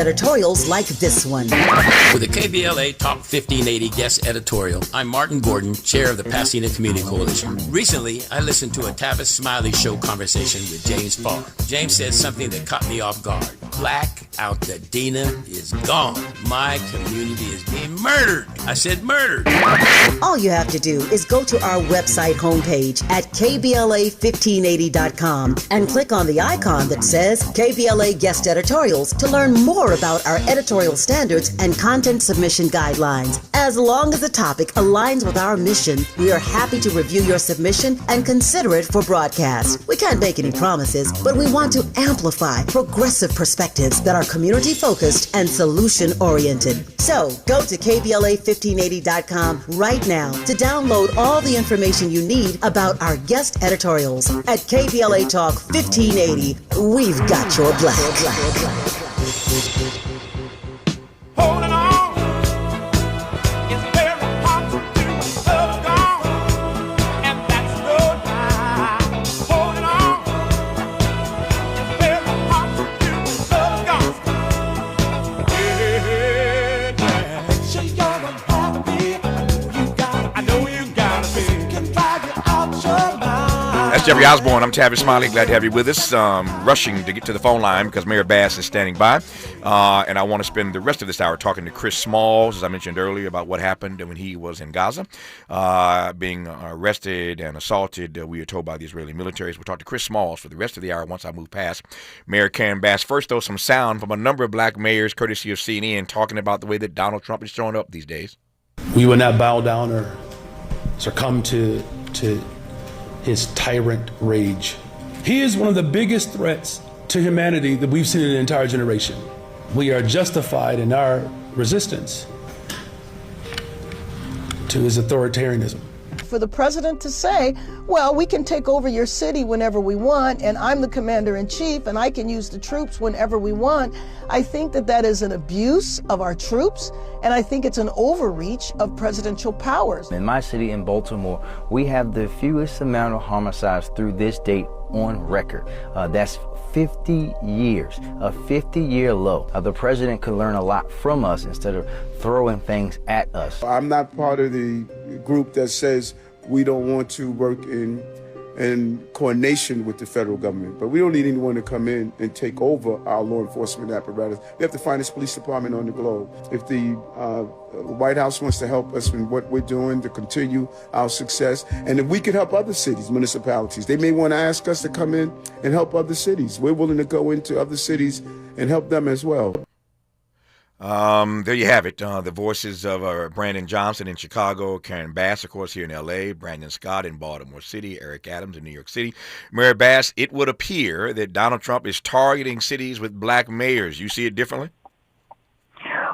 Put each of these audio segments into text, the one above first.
Editorials like this one. With the KBLA Talk 1580 guest editorial, I'm Martin Gordon, chair of the Pasadena Community Coalition. Recently, I listened to a Tavis Smiley show conversation with James Farr. James said something that caught me off guard. Black out Dina is gone. My community is being murdered. I said murdered. All you have to do is go to our website homepage at KBLA1580.com and click on the icon that says KBLA Guest Editorials to learn more about our editorial standards and content submission guidelines. As long as the topic aligns with our mission, we are happy to review your submission and consider it for broadcast. We can't make any promises, but we want to amplify progressive perspectives that are community-focused and solution-oriented. So, go to KBLA1580.com right now to download all the information you need about our guest editorials. At KBLA Talk 1580, we've got your black. Holding on, it's very hard to do love gone, and that's no lie. Holding on, it's very hard to do love gone. Yeah. Make sure you're unhappy. I know you gotta be. Can drive you out your mind. That's Jeffrey Osborne. I'm Tavis Smiley. Glad to have you with us. Rushing to get to the phone line because Mayor Bass is standing by. And I want to spend the rest of this hour talking to Chris Smalls, as I mentioned earlier, about what happened when he was in Gaza, being arrested and assaulted, we are told, by the Israeli militaries. We'll talk to Chris Smalls for the rest of the hour once I move past Mayor Karen Bass. First, though, some sound from a number of black mayors, courtesy of CNN, talking about the way that Donald Trump is showing up these days. We will not bow down or succumb to his tyrant rage. He is one of the biggest threats to humanity that we've seen in an entire generation. We are justified in our resistance to his authoritarianism. For the president to say, well, we can take over your city whenever we want, and I'm the commander in chief, and I can use the troops whenever we want, I think that that is an abuse of our troops, and I think it's an overreach of presidential powers. In my city, in Baltimore, we have the fewest amount of homicides through this date on record. That's 50 years, a 50-year low. The president could learn a lot from us instead of throwing things at us. I'm not part of the group that says we don't want to work in coordination with the federal government, but we don't need anyone to come in and take over our law enforcement apparatus. We have the finest police department on the globe. If the White House wants to help us in what we're doing to continue our success, and if we could help other cities, municipalities, they may want to ask us to come in and help other cities. We're willing to go into other cities and help them as well. There you have it. The voices of Brandon Johnson in Chicago, Karen Bass, of course, here in L.A., Brandon Scott in Baltimore City, Eric Adams in New York City. Mayor Bass, it would appear that Donald Trump is targeting cities with black mayors. You see it differently?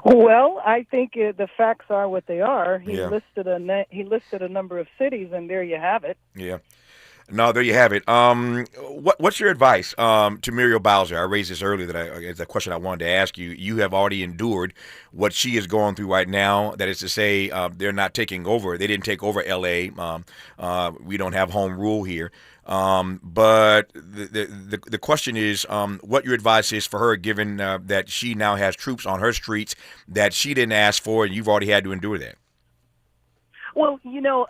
Well, I think the facts are what they are. He Yeah. listed a number of cities, and there you have it. Yeah. No, there you have it. What's your advice to Muriel Bowser? I raised this earlier. It's a question I wanted to ask you. You have already endured what she is going through right now. That is to say, they're not taking over. They didn't take over L.A. We don't have home rule here. But the question is what your advice is for her, given that she now has troops on her streets that she didn't ask for, and you've already had to endure that. Well,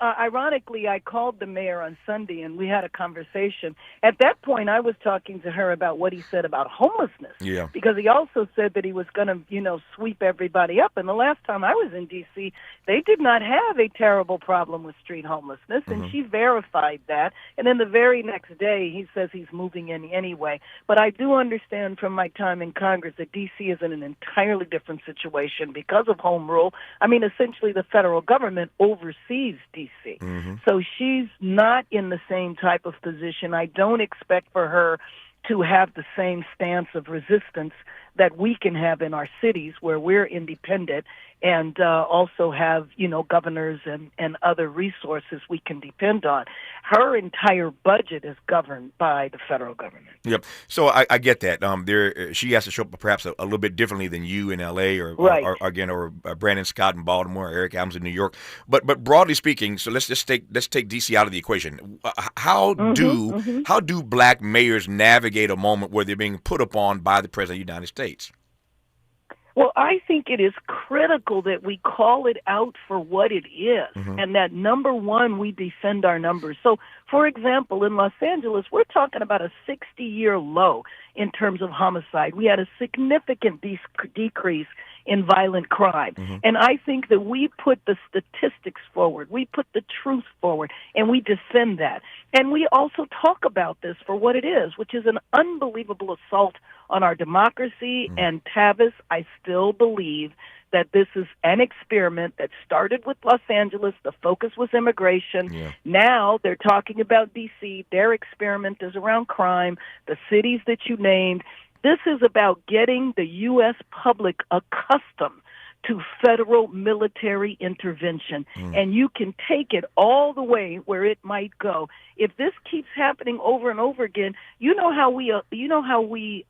ironically, I called the mayor on Sunday, and we had a conversation. At that point, I was talking to her about what he said about homelessness. Yeah. Because he also said that he was going to, sweep everybody up. And the last time I was in D.C., they did not have a terrible problem with street homelessness, and she verified that. And then the very next day, he says he's moving in anyway. But I do understand from my time in Congress that D.C. is in an entirely different situation because of home rule. I mean, essentially, the federal government oversees D.C. So she's not in the same type of position. I don't expect for her to have the same stance of resistance that we can have in our cities where we're independent and also have, governors and other resources we can depend on. Her entire budget is governed by the federal government. Yep. So I get that. She has to show up perhaps a little bit differently than you in L.A. or Brandon Scott in Baltimore, Eric Adams in New York. But broadly speaking, so let's take D.C. out of the equation. How do black mayors navigate a moment where they're being put upon by the president of the United States? Well, I think it is critical that we call it out for what it is, and that, number one, we defend our numbers. So, for example, in Los Angeles, we're talking about a 60-year low in terms of homicide. We had a significant decrease in violent crime. And I think that we put the statistics forward, we put the truth forward, and we defend that. And we also talk about this for what it is, which is an unbelievable assault on our democracy. And Tavis, I still believe that this is an experiment that started with Los Angeles. The focus was immigration. Now they're talking about D.C. Their experiment is around crime, the cities that you named. This is about getting the U.S. public accustomed to federal military intervention. And you can take it all the way where it might go. If this keeps happening over and over again, you know how we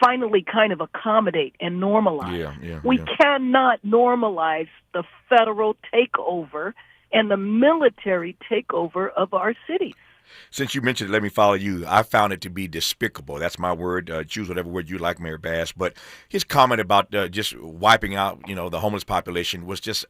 finally kind of accommodate and normalize. We cannot normalize the federal takeover and the military takeover of our cities. Since you mentioned it, let me follow you. I found it to be despicable. That's my word. Choose whatever word you like, Mayor Bass. But his comment about just wiping out, the homeless population was just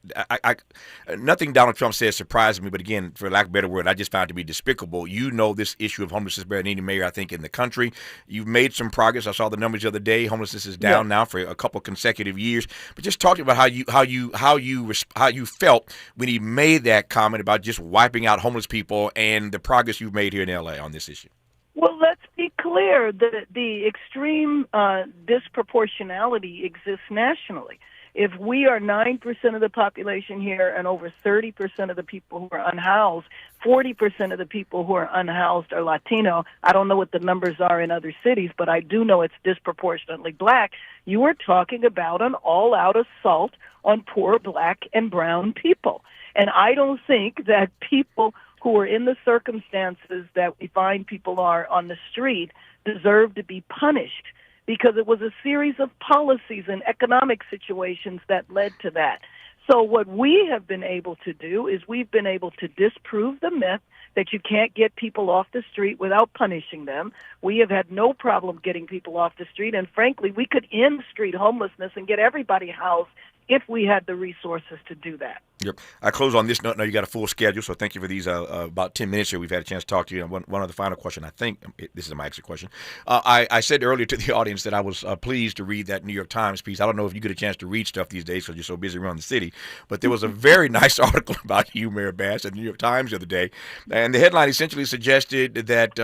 nothing Donald Trump said surprised me. But again, for lack of a better word, I just found it to be despicable. This issue of homelessness better than any mayor, I think, in the country. You've made some progress. I saw the numbers the other day. Homelessness is down now for a couple consecutive years. But just talk about how you felt when he made that comment about just wiping out homeless people and the progress you've made here in L.A. on this issue. Well, let's be clear. The extreme disproportionality exists nationally. If we are 9% of the population here and over 30% of the people who are unhoused, 40% of the people who are unhoused are Latino. I don't know what the numbers are in other cities, but I do know it's disproportionately black. You are talking about an all-out assault on poor black and brown people. And I don't think that people who are in the circumstances that we find people are on the street deserve to be punished, because it was a series of policies and economic situations that led to that. So what we have been able to do is we've been able to disprove the myth that you can't get people off the street without punishing them. We have had no problem getting people off the street, and frankly, we could end street homelessness and get everybody housed if we had the resources to do that. Yep. I close on this note. Now you got a full schedule, so thank you for these about 10 minutes here. We've had a chance to talk to you. One other final question, I think. This is my exit question. I said earlier to the audience that I was pleased to read that New York Times piece. I don't know if you get a chance to read stuff these days because you're so busy around the city, but there was a very nice article about you, Mayor Bass, at the New York Times the other day. And the headline essentially suggested that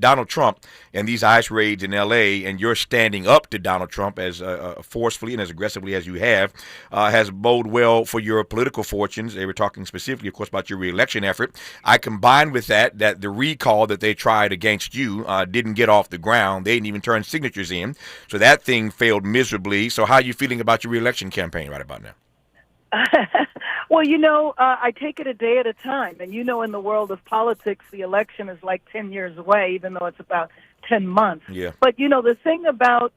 Donald Trump and these ICE raids in L.A. and you're standing up to Donald Trump as forcefully and as aggressively as you have has bode well for your political fortunes. They were talking specifically, of course, about your reelection effort. I combined with that the recall that they tried against you didn't get off the ground. They didn't even turn signatures in. So that thing failed miserably. So how are you feeling about your reelection campaign right about now? Well, I take it a day at a time. And in the world of politics, the election is like 10 years away, even though it's about 10 months. Yeah. But, the thing about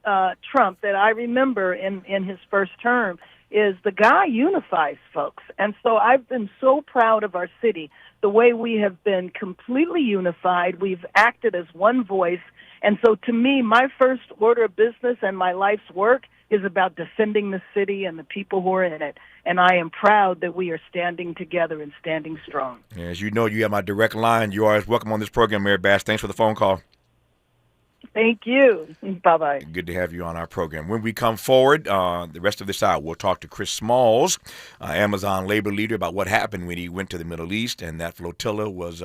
Trump that I remember in his first term is the guy unifies folks. And so I've been so proud of our city, the way we have been completely unified. We've acted as one voice. And so to me, my first order of business and my life's work is about defending the city and the people who are in it. And I am proud that we are standing together and standing strong. As you know, you have my direct line. You are always welcome on this program, Mayor Bass. Thanks for the phone call. Thank you. Bye-bye. Good to have you on our program. When we come forward, the rest of this hour, we'll talk to Chris Smalls, Amazon labor leader, about what happened when he went to the Middle East and that flotilla was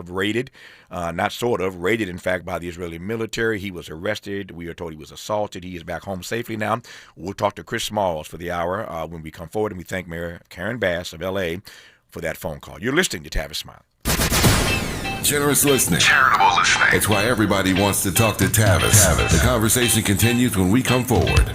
raided, raided, in fact, by the Israeli military. He was arrested. We are told he was assaulted. He is back home safely now. We'll talk to Chris Smalls for the hour when we come forward, and we thank Mayor Karen Bass of L.A. for that phone call. You're listening to Tavis Smiley. Generous listening. Charitable listening. It's why everybody wants to talk to Tavis. The conversation continues when we come forward.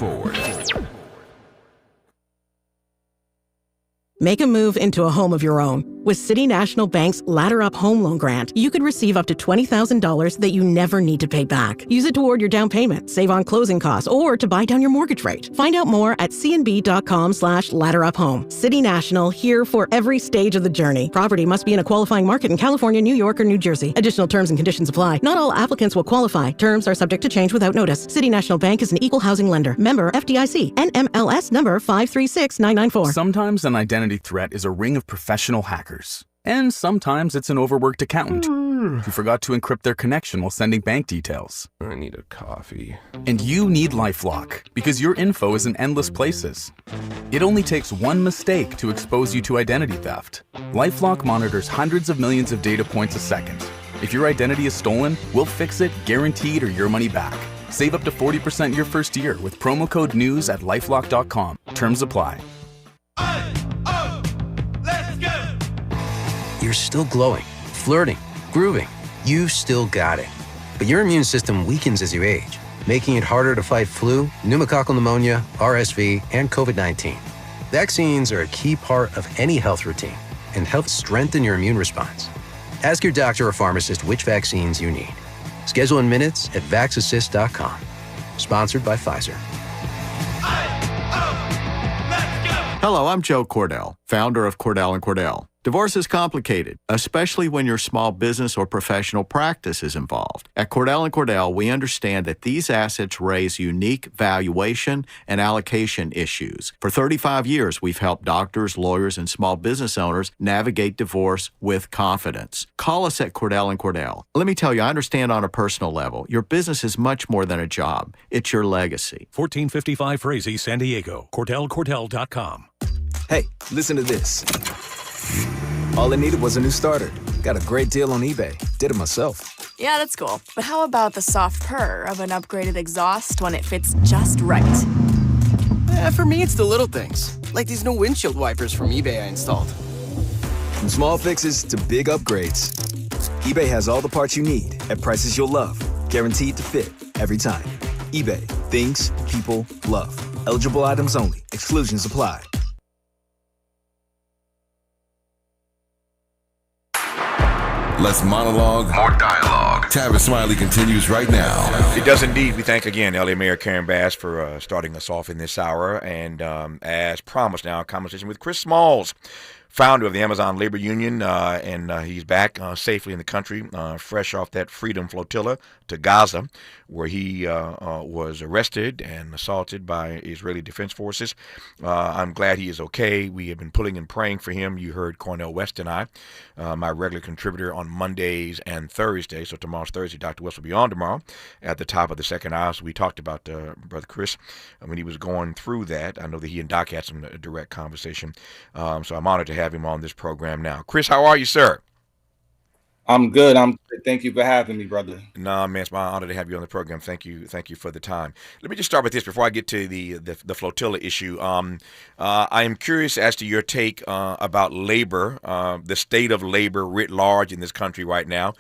Make a move into a home of your own. With City National Bank's Ladder Up Home Loan Grant, you could receive up to $20,000 that you never need to pay back. Use it toward your down payment, save on closing costs, or to buy down your mortgage rate. Find out more at cnb.com/ladderuphome. City National, here for every stage of the journey. Property must be in a qualifying market in California, New York, or New Jersey. Additional terms and conditions apply. Not all applicants will qualify. Terms are subject to change without notice. City National Bank is an equal housing lender. Member FDIC. NMLS number 536994. Sometimes an identity threat is a ring of professional hackers. And sometimes it's an overworked accountant who forgot to encrypt their connection while sending bank details. I need a coffee. And you need LifeLock, because your info is in endless places. It only takes one mistake to expose you to identity theft. LifeLock monitors hundreds of millions of data points a second. If your identity is stolen, we'll fix it, guaranteed, or your money back. Save up to 40% your first year with promo code NEWS at LifeLock.com. Terms apply. You're still glowing, flirting, grooving. You still got it. But your immune system weakens as you age, making it harder to fight flu, pneumococcal pneumonia, RSV, and COVID-19. Vaccines are a key part of any health routine and help strengthen your immune response. Ask your doctor or pharmacist which vaccines you need. Schedule in minutes at vaxassist.com. Sponsored by Pfizer. Hello, I'm Joe Cordell, founder of Cordell & Cordell. Divorce is complicated, especially when your small business or professional practice is involved. At Cordell & Cordell, we understand that these assets raise unique valuation and allocation issues. For 35 years, we've helped doctors, lawyers, and small business owners navigate divorce with confidence. Call us at Cordell & Cordell. Let me tell you, I understand on a personal level, your business is much more than a job. It's your legacy. 1455 Frazee, San Diego. CordellCordell.com. Hey, listen to this. All I needed was a new starter. Got a great deal on eBay. Did it myself. Yeah, that's cool. But how about the soft purr of an upgraded exhaust when it fits just right? For me, it's the little things, like these new windshield wipers from eBay I installed. From small fixes to big upgrades, eBay has all the parts you need at prices you'll love. Guaranteed to fit every time. eBay. Things people love. Eligible items only. Exclusions apply. Less monologue, more dialogue. Tavis Smiley continues right now. It does indeed. We thank again LA Mayor Karen Bass for starting us off in this hour. And as promised now, a conversation with Chris Smalls, founder of the Amazon Labor Union, and he's back safely in the country, fresh off that Freedom Flotilla to Gaza, where he was arrested and assaulted by Israeli Defense Forces. I'm glad he is okay. We have been pulling and praying for him. You heard Cornel West and I, my regular contributor on Mondays and Thursdays. So tomorrow's Thursday. Dr. West will be on tomorrow at the top of the second hour. So we talked about Brother Chris when he was going through that. I know that he and Doc had some direct conversation. So I'm honored to have him on this program now. Chris, how are you, sir? I'm good. Thank you for having me, brother. No, man, it's my honor to have you on the program. Thank you for the time. Let me just start with this before I get to the flotilla issue. I am curious as to your take about labor, the state of labor writ large in this country right now,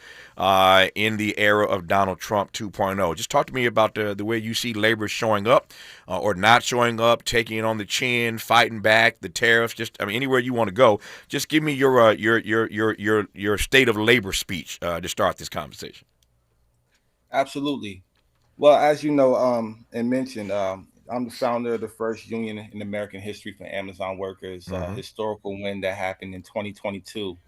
in the era of Donald Trump 2.0. Just talk to me about the way you see labor showing up or not showing up, taking it on the chin, fighting back, the tariffs. Anywhere you want to go. Just give me your state of labor speech to start this conversation. Absolutely. Well, as you know and mentioned, I'm the founder of the first union in American history for Amazon workers, historical win that happened in 2022.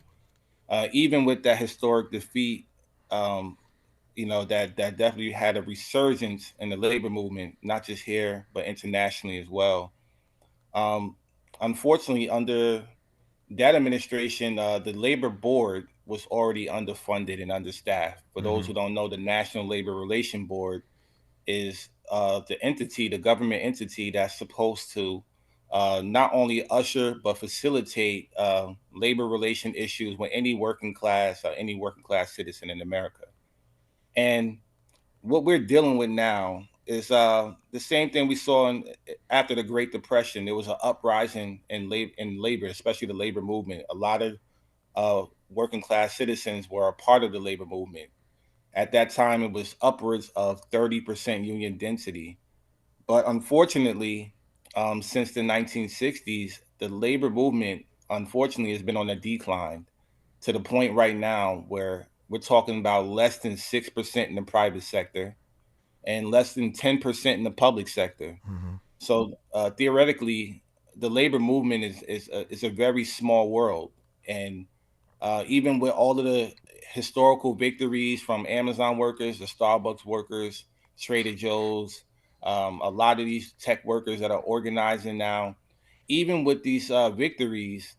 Even with that historic defeat, that definitely had a resurgence in the labor movement, not just here, but internationally as well. Unfortunately, under that administration, the labor board was already underfunded and understaffed. For those who don't know, the National Labor Relations Board is the government entity that's supposed to not only usher but facilitate labor relation issues with any working class citizen in America. And what we're dealing with now is the same thing we saw after the Great Depression. There was an uprising in labor, especially the labor movement. A lot of working class citizens were a part of the labor movement. At that time, it was upwards of 30% union density. But unfortunately, since the 1960s, the labor movement unfortunately has been on a decline to the point right now where we're talking about less than 6% in the private sector and less than 10% in the public sector. So theoretically, the labor movement is a very small world, and even with all of the historical victories from Amazon workers, the Starbucks workers, Trader Joe's, a lot of these tech workers that are organizing now, even with these victories,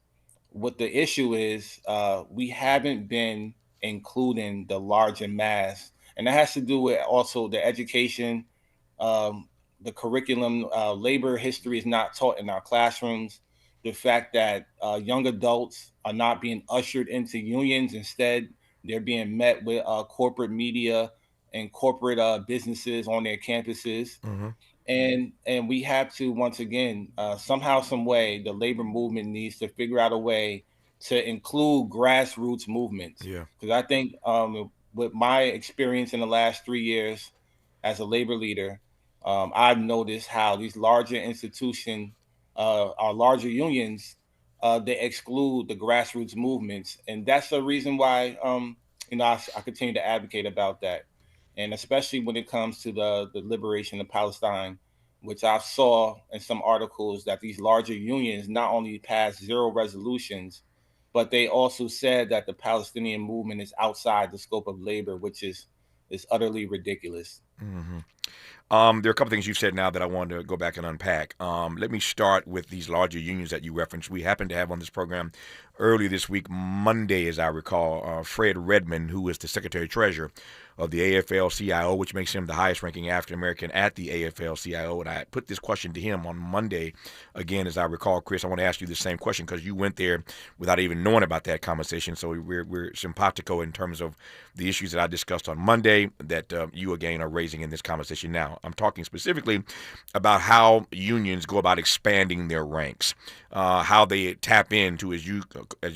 what the issue is, we haven't been including the larger mass, and that has to do with also the education, um, the curriculum. Labor history is not taught in our classrooms. The fact that young adults are not being ushered into unions, instead they're being met with corporate media and corporate businesses on their campuses. And we have to, once again, somehow some way, the labor movement needs to figure out a way to include grassroots movements, Yeah. because I think with my experience in the last 3 years as a labor leader, I've noticed how these larger institutions, our larger unions, they exclude the grassroots movements, and that's the reason why I continue to advocate about that, and especially when it comes to the liberation of Palestine, which I saw in some articles that these larger unions not only passed zero resolutions, but they also said that the Palestinian movement is outside the scope of labor, which is utterly ridiculous. There are a couple things you've said now that I wanted to go back and unpack. Let me start with these larger unions that you referenced. We happen to have on this program early this week, Monday, as I recall, Fred Redmond, who is the Secretary Treasurer of the AFL-CIO, which makes him the highest-ranking African-American at the AFL-CIO. And I put this question to him on Monday. Again, as I recall, Chris, I want to ask you the same question because you went there without even knowing about that conversation. So we're simpatico in terms of the issues that I discussed on Monday that you, again, are raising in this conversation now. I'm talking specifically about how unions go about expanding their ranks, how they tap into, as you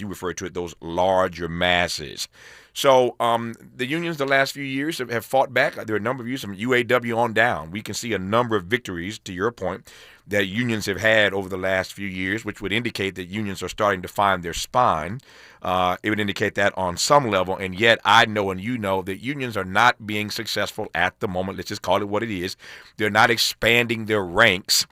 refer to it, those larger masses. So the unions the last few years have fought back. There are a number of years from UAW on down. We can see a number of victories, to your point, that unions have had over the last few years, which would indicate that unions are starting to find their spine. It would indicate that on some level, and yet I know and you know that unions are not being successful at the moment. Let's just call it what it is. They're not expanding their ranks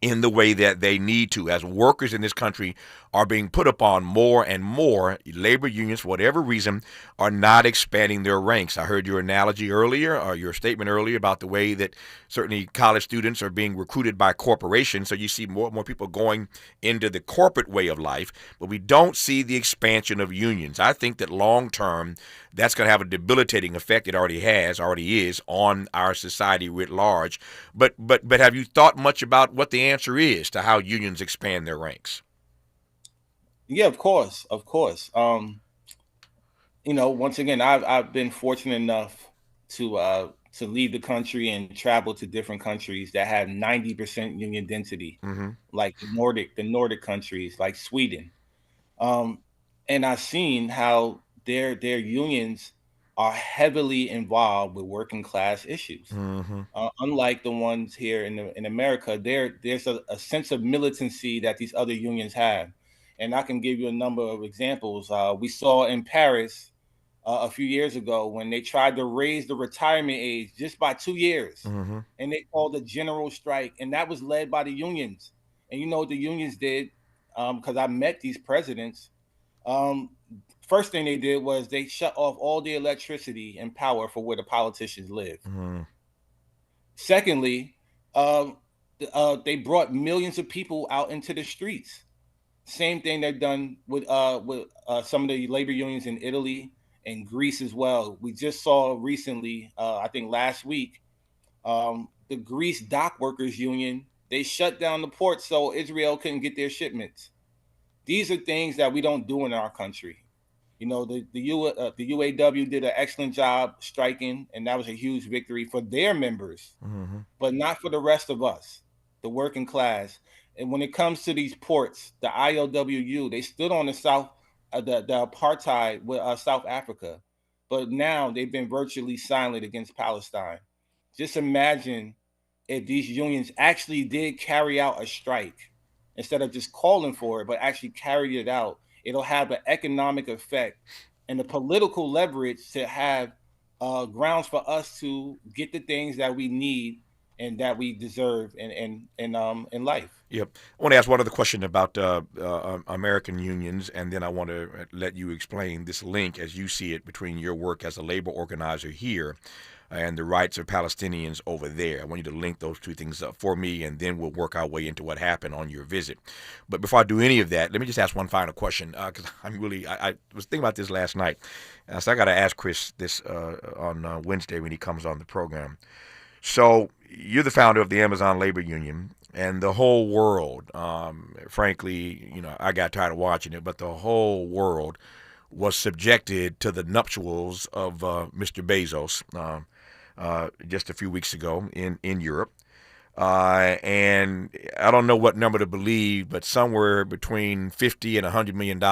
in the way that they need to. As workers in this country are being put upon more and more, labor unions, for whatever reason, are not expanding their ranks. I heard your analogy earlier, or your statement earlier, about the way that certainly college students are being recruited by corporations. So you see more and more people going into the corporate way of life, but we don't see the expansion of unions. I think that long term, that's going to have a debilitating effect. It already is on our society writ large. But have you thought much about what the answer is to how unions expand their ranks? Yeah, of course, of course. Once again, I've been fortunate enough to leave the country and travel to different countries that have 90% union density, like the Nordic countries, like Sweden. And I've seen how their unions are heavily involved with working class issues. Unlike the ones here in America, there's a sense of militancy that these other unions have, and I can give you a number of examples. We saw in Paris a few years ago when they tried to raise the retirement age just by 2 years, and they called a general strike, and that was led by the unions. And you know what the unions did? Because I met these presidents. Um, First thing they did was they shut off all the electricity and power for where the politicians live. Secondly, they brought millions of people out into the streets. Same thing they've done with some of the labor unions in Italy and Greece as well. We just saw recently, I think last week, the Greece dock workers union, they shut down the port so Israel couldn't get their shipments. These are things that we don't do in our country. The UAW did an excellent job striking, and that was a huge victory for their members, but not for the rest of us, the working class. And when it comes to these ports, the ILWU, they stood on the South, the apartheid with South Africa, but now they've been virtually silent against Palestine. Just imagine if these unions actually did carry out a strike. instead of just calling for it, but actually carry it out, it'll have an economic effect and the political leverage to have grounds for us to get the things that we need and that we deserve in life. Yep. I want to ask one other question about American unions, and then I want to let you explain this link as you see it between your work as a labor organizer here and the rights of Palestinians over there. I want you to link those two things up for me, and then we'll work our way into what happened on your visit. But before I do any of that, let me just ask one final question, because I was thinking about this last night. So I got to ask Chris this on Wednesday when he comes on the program. So you're the founder of the Amazon Labor Union, and the whole world, frankly, I got tired of watching it, but the whole world was subjected to the nuptials of Mr. Bezos just a few weeks ago in Europe. And I don't know what number to believe, but somewhere between $50 and $100 million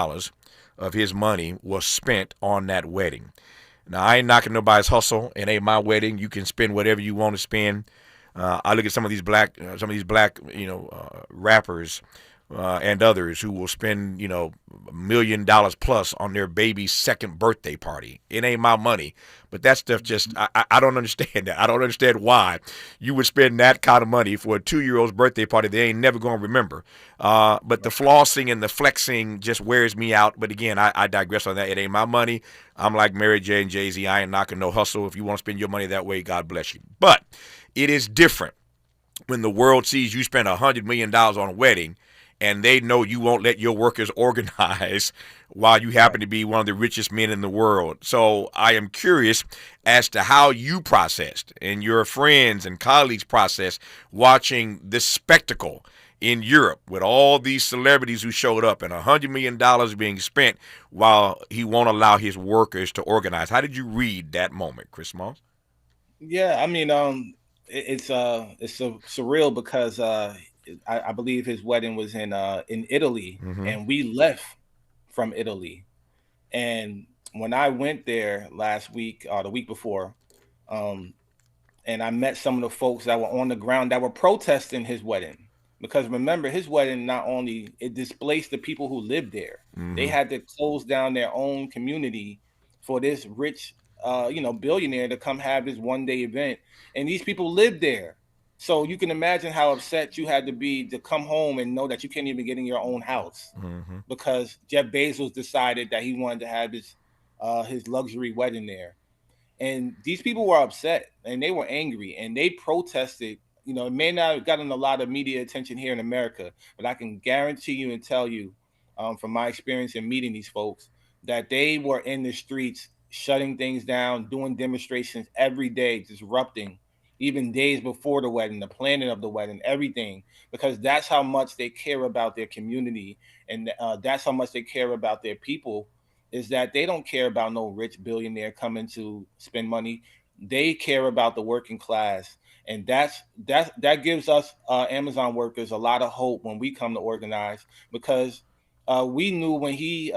of his money was spent on that wedding. Now, I ain't knocking nobody's hustle. It ain't my wedding. You can spend whatever you want to spend. I look at some of these black, rappers and others who will spend, $1 million plus on their baby's second birthday party. It ain't my money, but that stuff just, I don't understand that. I don't understand why you would spend that kind of money for a 2-year-old's birthday party they ain't never going to remember. But the flossing and the flexing just wears me out. But again, I digress on that. It ain't my money. I'm like Mary J and Jay-Z. I ain't knocking no hustle. If you want to spend your money that way, God bless you. But it is different when the world sees you spend $100 million on a wedding and they know you won't let your workers organize while you happen to be one of the richest men in the world. So I am curious as to how you processed and your friends and colleagues processed watching this spectacle in Europe with all these celebrities who showed up and $100 million being spent while he won't allow his workers to organize. How did you read that moment, Chris Smalls? Yeah, I mean, it's so surreal because I believe his wedding was in Italy, and we left from Italy. And when I went there last week or the week before, and I met some of the folks that were on the ground that were protesting his wedding. Because remember, his wedding not only it displaced the people who lived there, they had to close down their own community for this rich, billionaire to come have this one-day event, and these people lived there. So you can imagine how upset you had to be to come home and know that you can't even get in your own house because Jeff Bezos decided that he wanted to have his luxury wedding there. And these people were upset and they were angry and they protested. It may not have gotten a lot of media attention here in America, but I can guarantee you and tell you from my experience in meeting these folks that they were in the streets shutting things down, doing demonstrations every day, disrupting even days before the wedding, the planning of the wedding, everything, because that's how much they care about their community. And that's how much they care about their people, is that they don't care about no rich billionaire coming to spend money. They care about the working class. And that gives us Amazon workers a lot of hope when we come to organize, because we knew when he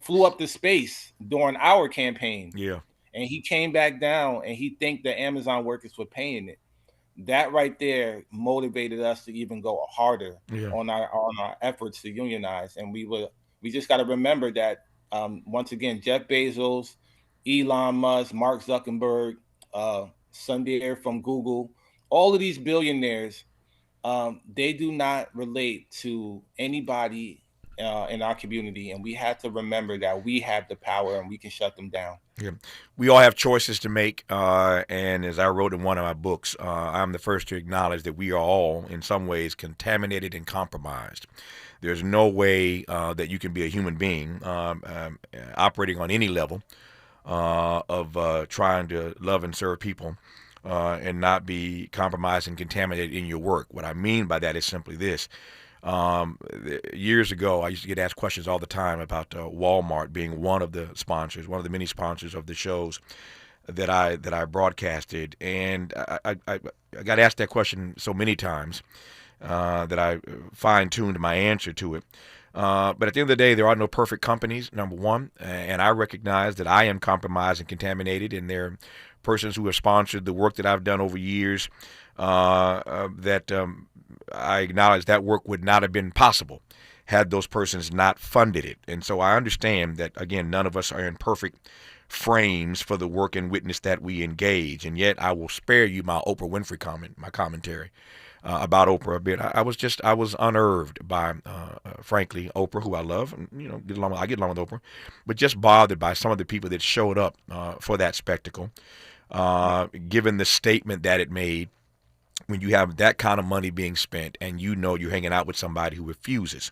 flew up to space during our campaign. Yeah. And he came back down and he thanked the Amazon workers for paying it. That right there motivated us to even go harder on our efforts to unionize. And we just got to remember that once again, Jeff Bezos, Elon Musk, Mark Zuckerberg, Sundar from Google, all of these billionaires, they do not relate to anybody in our community, and we have to remember that we have the power and we can shut them down. Yeah, we all have choices to make, and as I wrote in one of my books, I'm the first to acknowledge that we are all, in some ways, contaminated and compromised. There's no way that you can be a human being operating on any level of trying to love and serve people and not be compromised and contaminated in your work. What I mean by that is simply this. Years ago, I used to get asked questions all the time about Walmart being one of the sponsors, one of the many sponsors of the shows that I broadcasted, and I got asked that question so many times that I fine-tuned my answer to it. But at the end of the day, there are no perfect companies, number one, and I recognize that I am compromised and contaminated, and there are persons who have sponsored the work that I've done over years that I acknowledge that work would not have been possible had those persons not funded it. And so I understand that, again, none of us are in perfect frames for the work and witness that we engage. And yet I will spare you my Oprah Winfrey commentary about Oprah a bit. I was unnerved by, frankly, Oprah, who I love, and, I get along with Oprah, but just bothered by some of the people that showed up for that spectacle, given the statement that it made. When you have that kind of money being spent and you're hanging out with somebody who refuses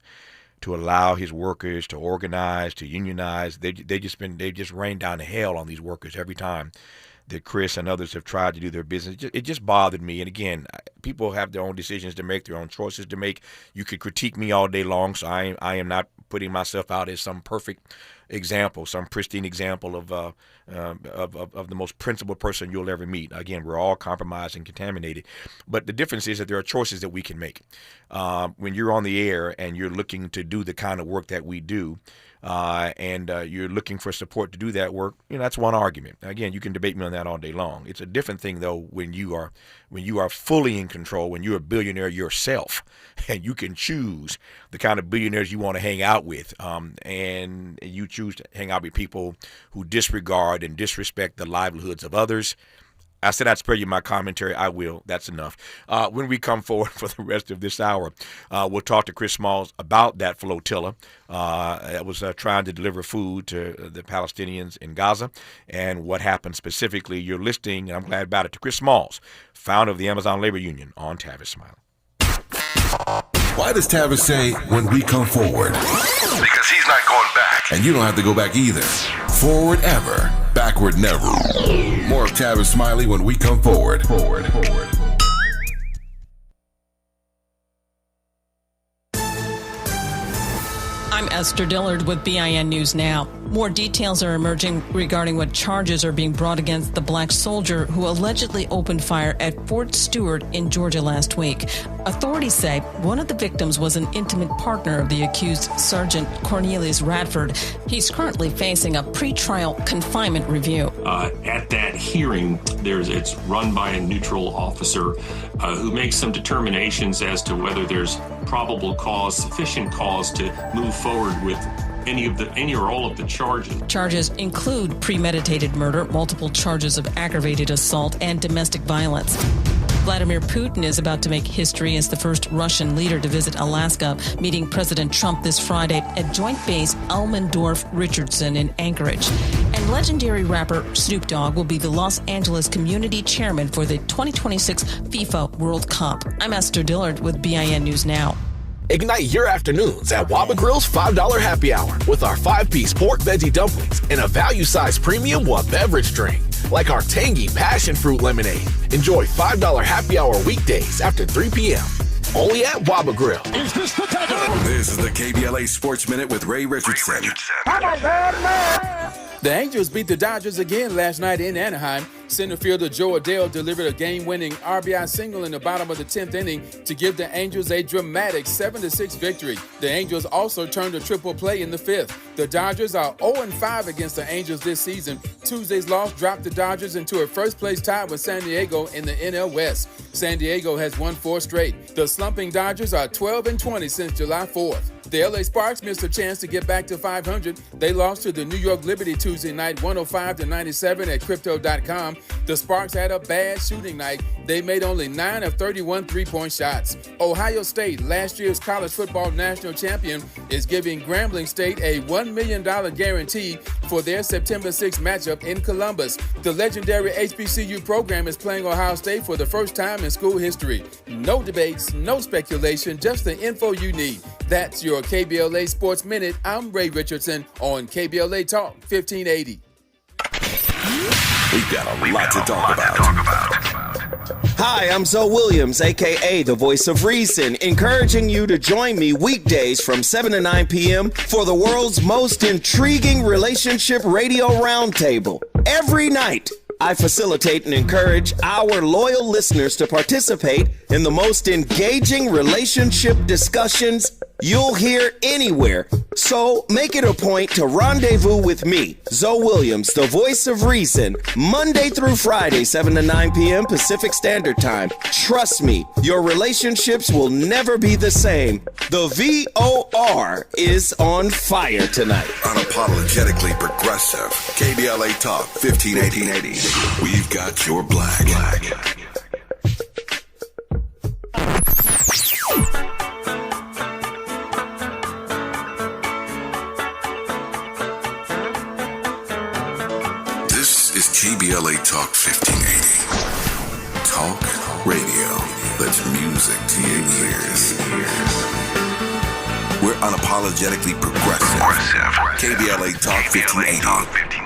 to allow his workers to organize, to unionize, they just rain down hell on these workers every time that Chris and others have tried to do their business. It just bothered me. And again, people have their own decisions to make, their own choices to make. You could critique me all day long, so I am not putting myself out as some perfect example, some pristine example of the most principled person you'll ever meet. Again, we're all compromised and contaminated. But the difference is that there are choices that we can make. When you're on the air and you're looking to do the kind of work that we do, and you're looking for support to do that work, that's one argument. Again, you can debate me on that all day long. It's a different thing, though, when you are fully in control, when you're a billionaire yourself, and you can choose the kind of billionaires you want to hang out with, and you choose to hang out with people who disregard and disrespect the livelihoods of others. I said I'd spare you my commentary. I will. That's enough. When we come forward for the rest of this hour, we'll talk to Chris Smalls about that flotilla that was trying to deliver food to the Palestinians in Gaza and what happened specifically. You're listening, and I'm glad about it, to Chris Smalls, founder of the Amazon Labor Union, on Tavis Smiley. Why does Tavis say, when we come forward? Because he's not going back. And you don't have to go back either. Forward ever, backward never. More of Tavis Smiley when we come forward. I'm Esther Dillard with BIN News Now. More details are emerging regarding what charges are being brought against the black soldier who allegedly opened fire at Fort Stewart in Georgia last week. Authorities say one of the victims was an intimate partner of the accused, Sergeant Cornelius Radford. He's currently facing a pretrial confinement review. At that hearing, it's run by a neutral officer who makes some determinations as to whether there's probable cause, sufficient cause to move forward with any or all of the charges. Charges include premeditated murder, multiple charges of aggravated assault, and domestic violence. Vladimir Putin is about to make history as the first Russian leader to visit Alaska, meeting President Trump this Friday at Joint Base Elmendorf-Richardson in Anchorage. And legendary rapper Snoop Dogg will be the Los Angeles community chairman for the 2026 FIFA World Cup. I'm Esther Dillard with BIN News Now. Ignite your afternoons at Waba Grill's $5 happy hour with our 5-piece pork veggie dumplings and a value-sized premium one beverage drink, like our tangy passion fruit lemonade. Enjoy $5 happy hour weekdays after 3 p.m. Only at Waba Grill. This is the KBLA Sports Minute with Ray Richardson. The Angels beat the Dodgers again last night in Anaheim. Center fielder Joe Adele delivered a game-winning RBI single in the bottom of the 10th inning to give the Angels a dramatic 7-6 victory. The Angels also turned a triple play in the 5th. The Dodgers are 0-5 against the Angels this season. Tuesday's loss dropped the Dodgers into a first-place tie with San Diego in the NL West. San Diego has won 4 straight. The slumping Dodgers are 12-20 since July 4th. The LA Sparks missed a chance to get back to 500. They lost to the New York Liberty Tuesday night 105-97 at Crypto.com. The Sparks had a bad shooting night. They made only 9 of 31 three-point shots. Ohio State, last year's college football national champion, is giving Grambling State a $1 million guarantee for their September 6th matchup in Columbus. The legendary HBCU program is playing Ohio State for the first time in school history. No debates, no speculation, just the info you need. That's your KBLA Sports Minute. I'm Ray Richardson on KBLA Talk 1580. We've got a lot to talk about. Hi, I'm Zoe Williams, a.k.a. the voice of reason, encouraging you to join me weekdays from 7 to 9 p.m. for the world's most intriguing relationship radio roundtable. Every night, I facilitate and encourage our loyal listeners to participate in the most engaging relationship discussions you'll hear anywhere. So make it a point to rendezvous with me, Zoe Williams, the voice of reason, Monday through Friday, 7 to 9 p.m. Pacific Standard Time. Trust me, your relationships will never be the same. The VOR is on fire tonight. Unapologetically progressive. KBLA Talk 1580. We've got your black. This is KBLA Talk 1580. Talk radio that's music to your ears. We're unapologetically progressive. KBLA Talk 1580.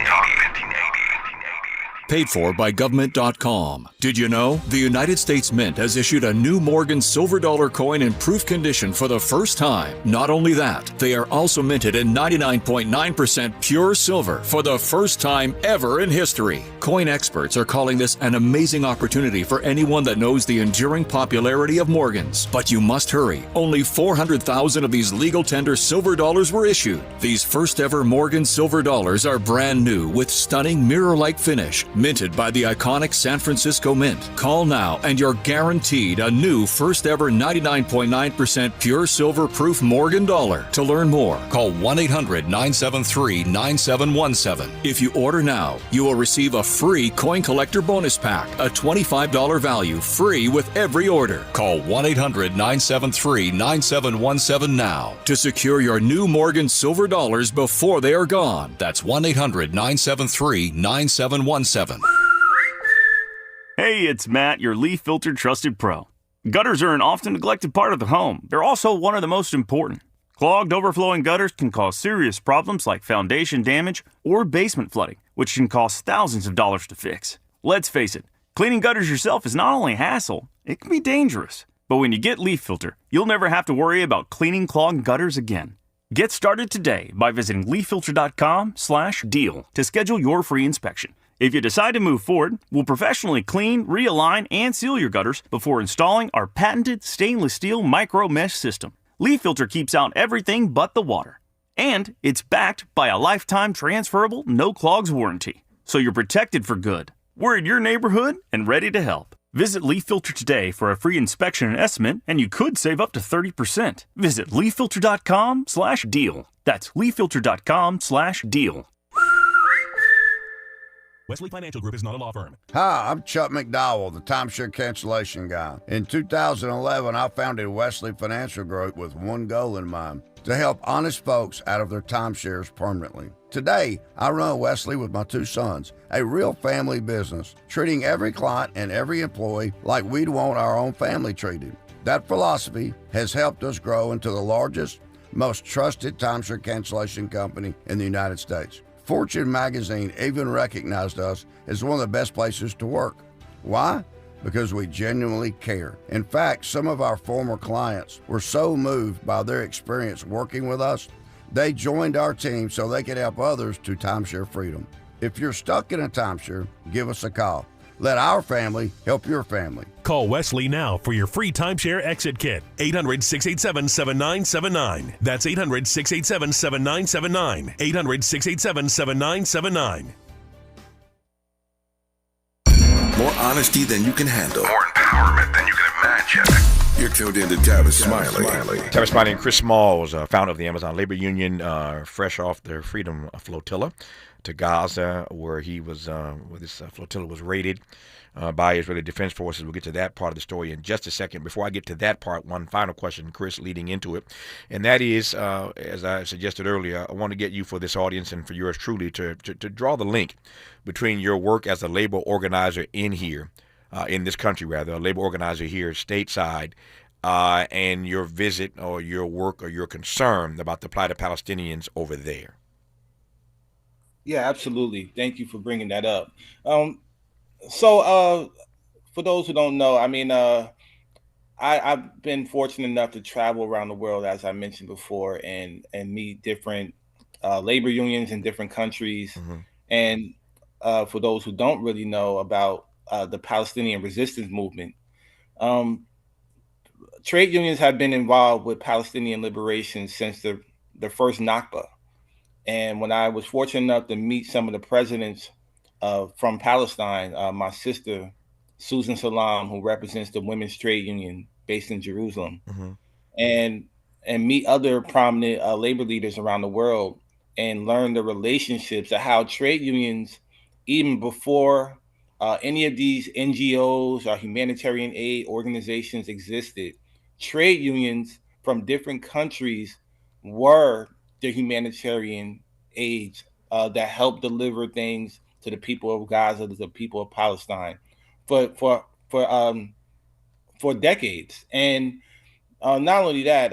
Paid for by government.com. Did you know? The United States Mint has issued a new Morgan silver dollar coin in proof condition for the first time. Not only that, they are also minted in 99.9% pure silver for the first time ever in history. Coin experts are calling this an amazing opportunity for anyone that knows the enduring popularity of Morgans. But you must hurry. Only 400,000 of these legal tender silver dollars were issued. These first ever Morgan silver dollars are brand new with stunning mirror-like finish, minted by the iconic San Francisco Mint. Call now and you're guaranteed a new first ever 99.9% pure silver proof Morgan dollar. To learn more, call 1-800-973-9717. If you order now, you will receive a free coin collector bonus pack, a $25 value, free with every order. Call 1-800-973-9717 now to secure your new Morgan silver dollars before they are gone. That's 1-800-973-9717. Hey, it's Matt, your leaf filter trusted pro. Gutters are an often neglected part of the home. They're also one of the most important. Clogged, overflowing gutters can cause serious problems like foundation damage or basement flooding, which can cost thousands of dollars to fix. Let's face it, cleaning gutters yourself is not only a hassle, it can be dangerous. But when you get Leaf Filter, you'll never have to worry about cleaning clogged gutters again. Get started today by visiting leaffilter.com/deal to schedule your free inspection. If you decide to move forward, we'll professionally clean, realign, and seal your gutters before installing our patented stainless steel micro mesh system. Leaf Filter keeps out everything but the water. And it's backed by a lifetime transferable no clogs warranty. So you're protected for good. We're in your neighborhood and ready to help. Visit Leaf Filter today for a free inspection and estimate, and you could save up to 30%. Visit leaffilter.com/deal. That's leaffilter.com/deal. Wesley Financial Group is not a law firm. Hi, I'm Chuck McDowell, the timeshare cancellation guy. In 2011, I founded Wesley Financial Group with one goal in mind: to help honest folks out of their timeshares permanently. Today, I run Wesley with my two sons, a real family business, treating every client and every employee like we'd want our own family treated. That philosophy has helped us grow into the largest, most trusted timeshare cancellation company in the United States. Fortune magazine even recognized us as one of the best places to work. Why? Because we genuinely care. In fact, some of our former clients were so moved by their experience working with us, they joined our team so they could help others to timeshare freedom. If you're stuck in a timeshare, give us a call. Let our family help your family. Call Wesley now for your free timeshare exit kit. 800-687-7979. That's 800-687-7979. 800-687-7979. More honesty than you can handle. More empowerment than you can imagine. You're tuned in to Tavis Smiley. Tavis Smiley and Chris Smalls, founder of the Amazon Labor Union, fresh off their Freedom Flotilla to Gaza, where he was, where this flotilla was raided by Israeli Defense Forces. We'll get to that part of the story in just a second. Before I get to that part, one final question, Chris, leading into it, and that is, as I suggested earlier, I want to get you, for this audience and for yours truly, to draw the link between your work as a labor organizer in this country, a labor organizer here stateside, and your visit or your work or your concern about the plight of Palestinians over there. Yeah, absolutely. Thank you for bringing that up. So for those who don't know, I mean, I've been fortunate enough to travel around the world, as I mentioned before, and meet different labor unions in different countries. Mm-hmm. And for those who don't really know about the Palestinian resistance movement, trade unions have been involved with Palestinian liberation since the first Nakba. And when I was fortunate enough to meet some of the presidents from Palestine, my sister, Susan Salam, who represents the Women's Trade Union based in Jerusalem, and meet other prominent labor leaders around the world and learn the relationships of how trade unions, even before any of these NGOs or humanitarian aid organizations existed, trade unions from different countries were the humanitarian aids that helped deliver things to the people of Gaza, to the people of Palestine, for decades. And not only that,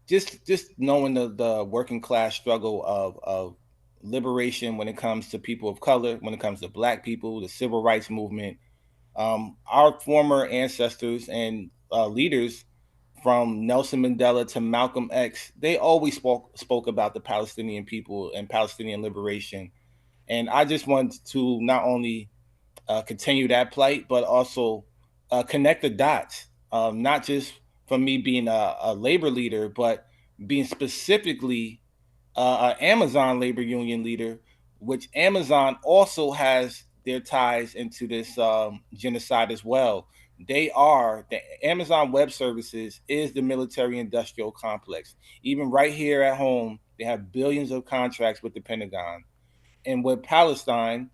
just knowing the working class struggle of liberation when it comes to people of color, when it comes to Black people, the civil rights movement, our former ancestors and leaders from Nelson Mandela to Malcolm X, they always spoke about the Palestinian people and Palestinian liberation. And I just want to not only continue that plight, but also connect the dots, not just from me being a labor leader, but being specifically an Amazon labor union leader, which Amazon also has their ties into this genocide as well. The Amazon Web Services is the military industrial complex. Even right here at home, they have billions of contracts with the Pentagon. And with Palestine,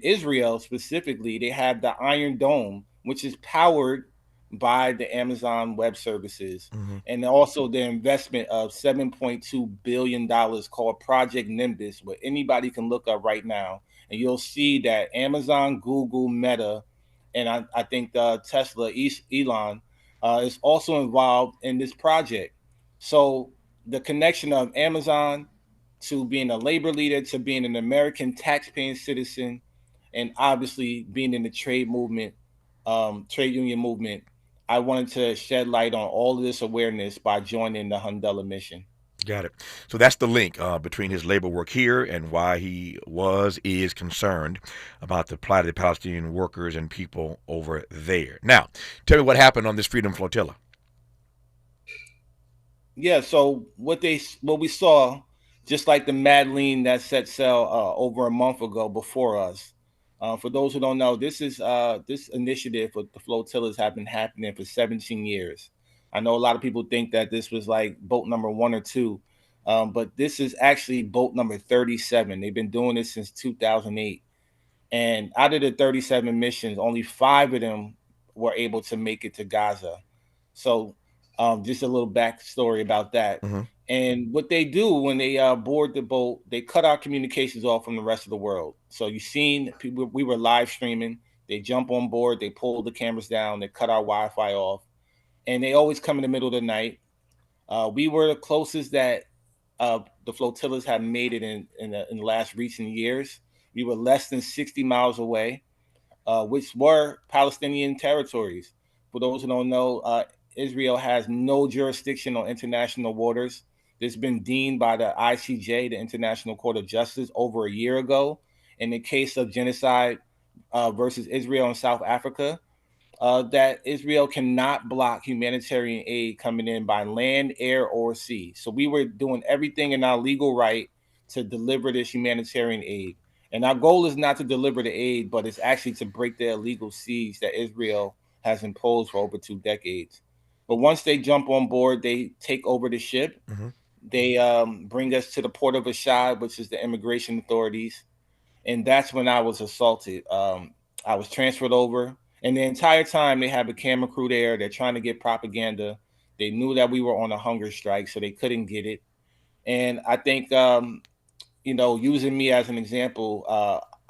Israel specifically, they have the Iron Dome, which is powered by the Amazon Web Services, and also their investment of $7.2 billion called Project Nimbus, where anybody can look up right now. And you'll see that Amazon, Google, Meta, and I think Tesla, Elon, is also involved in this project. So the connection of Amazon to being a labor leader, to being an American taxpaying citizen, and obviously being in the trade movement, trade union movement, I wanted to shed light on all of this awareness by joining the Hundela mission. Got it. So that's the link between his labor work here and why he is concerned about the plight of the Palestinian workers and people over there. Now, tell me what happened on this Freedom Flotilla. Yeah, so what we saw, just like the Madeleine that set sail over a month ago before us. For those who don't know, this initiative with the flotillas have been happening for 17 years. I know a lot of people think that this was like boat number 1 or 2, but this is actually boat number 37. They've been doing this since 2008. And out of the 37 missions, only 5 of them were able to make it to Gaza. So just a little backstory about that. And what they do when they board the boat, they cut our communications off from the rest of the world. So you've seen people, we were live streaming. They jump on board, they pull the cameras down, they cut our Wi-Fi off, and they always come in the middle of the night. We were the closest that the flotillas have made it in the last recent years. We were less than 60 miles away, which were Palestinian territories. For those who don't know, Israel has no jurisdiction on international waters. It's been deemed by the ICJ, the International Court of Justice, over a year ago in the case of genocide versus Israel in South Africa, that Israel cannot block humanitarian aid coming in by land, air, or sea. So we were doing everything in our legal right to deliver this humanitarian aid. And our goal is not to deliver the aid, but it's actually to break the illegal siege that Israel has imposed for over 2 decades. But once they jump on board, they take over the ship. They bring us to the port of Ashad, which is the immigration authorities. And that's when I was assaulted. I was transferred over. And the entire time they have a camera crew there. They're trying to get propaganda. They knew that we were on a hunger strike, so they couldn't get it. And I think, using me as an example,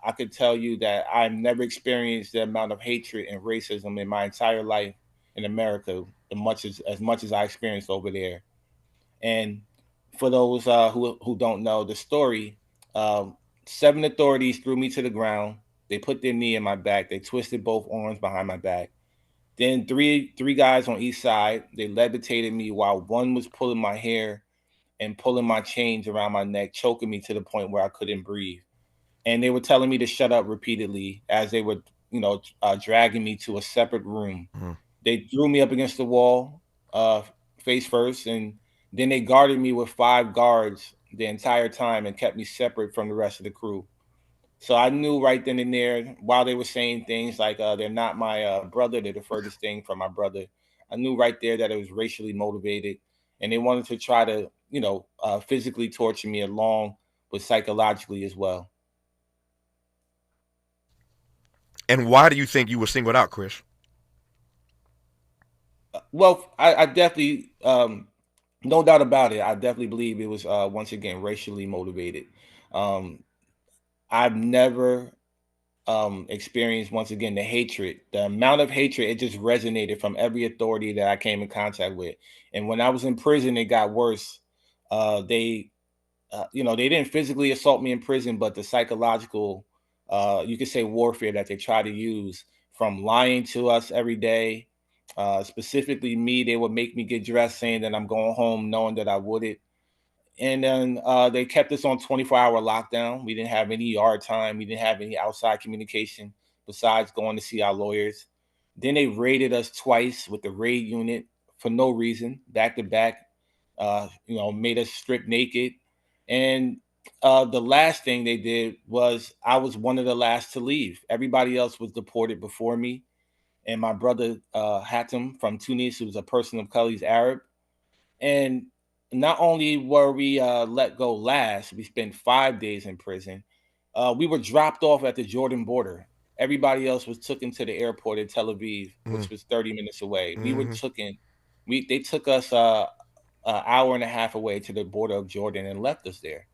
I could tell you that I've never experienced the amount of hatred and racism in my entire life in America, as much as I experienced over there. And for those who don't know the story, 7 authorities threw me to the ground. They put their knee in my back. They twisted both arms behind my back. Then three guys on each side, they levitated me while one was pulling my hair and pulling my chains around my neck, choking me to the point where I couldn't breathe. And they were telling me to shut up repeatedly as they were, dragging me to a separate room. They threw me up against the wall, face first, and then they guarded me with 5 guards the entire time and kept me separate from the rest of the crew. So I knew right then and there, while they were saying things like they're not my brother, they're the furthest thing from my brother, I knew right there that it was racially motivated, and they wanted to try to, physically torture me along with psychologically as well. And why do you think you were singled out, Chris? Well, I definitely, no doubt about it, I definitely believe it was, once again, racially motivated. I've never experienced, once again, the hatred, the amount of hatred. It just resonated from every authority that I came in contact with. And when I was in prison, it got worse. They didn't physically assault me in prison, but the psychological, you could say, warfare that they try to use, from lying to us every day. Specifically me, they would make me get dressed saying that I'm going home, knowing that I wouldn't. And then they kept us on 24-hour lockdown. We didn't have any yard time. We didn't have any outside communication besides going to see our lawyers. Then they raided us twice with the raid unit for no reason, back to back, made us strip naked. And the last thing they did was I was one of the last to leave. Everybody else was deported before me. And my brother Hatem from Tunis, who was a person of color, he's Arab. And not only were we let go last, we spent 5 days in prison. We were dropped off at the Jordan border. Everybody else was taken to the airport in Tel Aviv, which was 30 minutes away. We were taken. They took us an hour and a half away to the border of Jordan and left us there.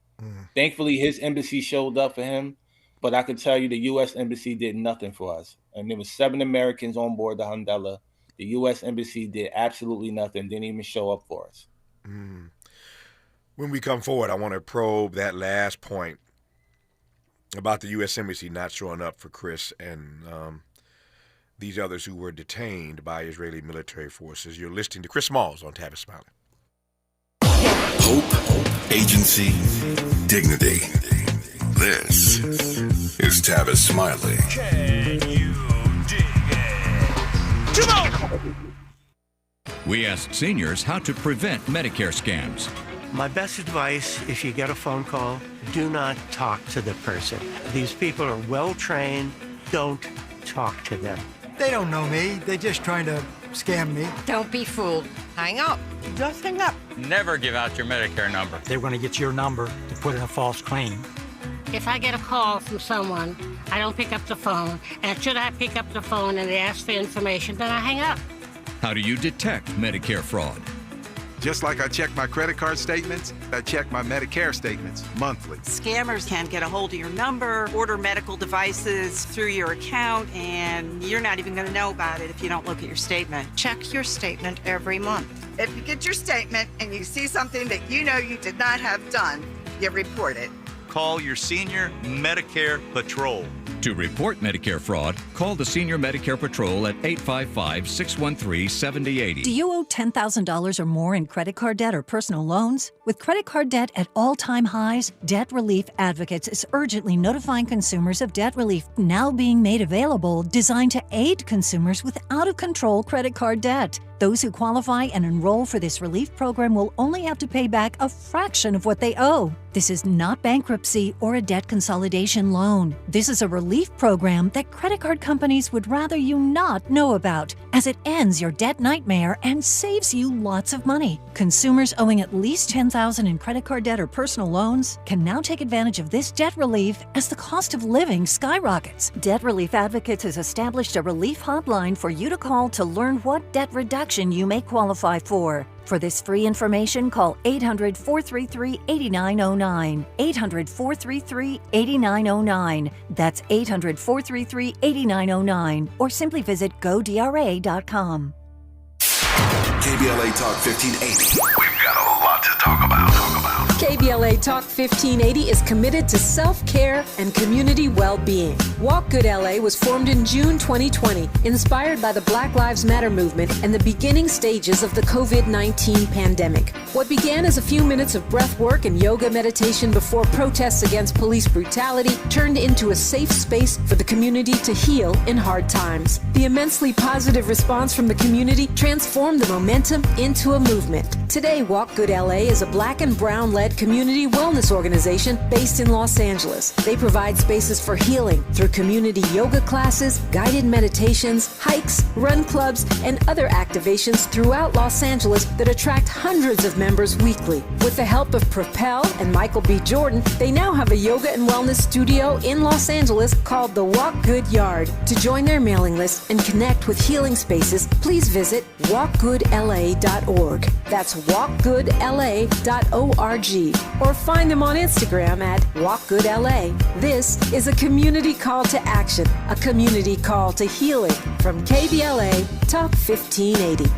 Thankfully, his embassy showed up for him, but I can tell you the U.S. embassy did nothing for us. And there was 7 Americans on board the Hundela. The U.S. embassy did absolutely nothing. Didn't even show up for us. When we come forward, I want to probe that last point about the U.S. Embassy not showing up for Chris and these others who were detained by Israeli military forces. You're listening to Chris Smalls on Tavis Smiley. Hope, agency, dignity. This is Tavis Smiley. Can you dig it? Come on! We asked seniors how to prevent Medicare scams. My best advice, if you get a phone call, do not talk to the person. These people are well trained. Don't talk to them. They don't know me. They're just trying to scam me. Don't be fooled. Hang up. Just hang up. Never give out your Medicare number. They're going to get your number to put in a false claim. If I get a call from someone, I don't pick up the phone. And should I pick up the phone and they ask for information, then I hang up. How do you detect Medicare fraud? Just like I check my credit card statements, I check my Medicare statements monthly. Scammers can get a hold of your number, order medical devices through your account, and you're not even going to know about it if you don't look at your statement. Check your statement every month. If you get your statement and you see something that you know you did not have done, you report it. Call your senior Medicare Patrol. To report Medicare fraud, call the Senior Medicare Patrol at 855-613-7080. Do you owe $10,000 or more in credit card debt or personal loans? With credit card debt at all-time highs, Debt Relief Advocates is urgently notifying consumers of debt relief now being made available, designed to aid consumers with out-of-control credit card debt. Those who qualify and enroll for this relief program will only have to pay back a fraction of what they owe. This is not bankruptcy or a debt consolidation loan. This is a relief program that credit card companies would rather you not know about, as it ends your debt nightmare and saves you lots of money. Consumers owing at least $10,000 in credit card debt or personal loans can now take advantage of this debt relief as the cost of living skyrockets. Debt Relief Advocates has established a relief hotline for you to call to learn what debt reduction you may qualify for. For this free information, call 800-433-8909. 800-433-8909. That's 800-433-8909. Or simply visit godra.com. KBLA Talk 1580. We've got a lot to talk about. KBLA Talk 1580 is committed to self-care and community well-being. Walk Good LA was formed in June 2020, inspired by the Black Lives Matter movement and the beginning stages of the COVID-19 pandemic. What began as a few minutes of breath work and yoga meditation before protests against police brutality turned into a safe space for the community to heal in hard times. The immensely positive response from the community transformed the momentum into a movement. Today, Walk Good LA is a black and brown-led community wellness organization based in Los Angeles. They provide spaces for healing through community yoga classes, guided meditations, hikes, run clubs, and other activations throughout Los Angeles that attract hundreds of members weekly. With the help of Propel and Michael B. Jordan, they now have a yoga and wellness studio in Los Angeles called the Walk Good Yard. To join their mailing list and connect with healing spaces, please visit walkgoodla.org. That's walkgoodla.org. Or find them on Instagram at walkgoodla. This is a community call to action, a community call to healing from KBLA Talk 1580.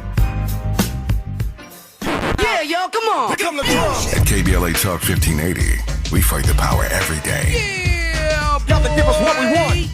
Yeah, yo, come on. Come to At KBLA Talk 1580, we fight the power every day. Yeah, gotta give us what we want.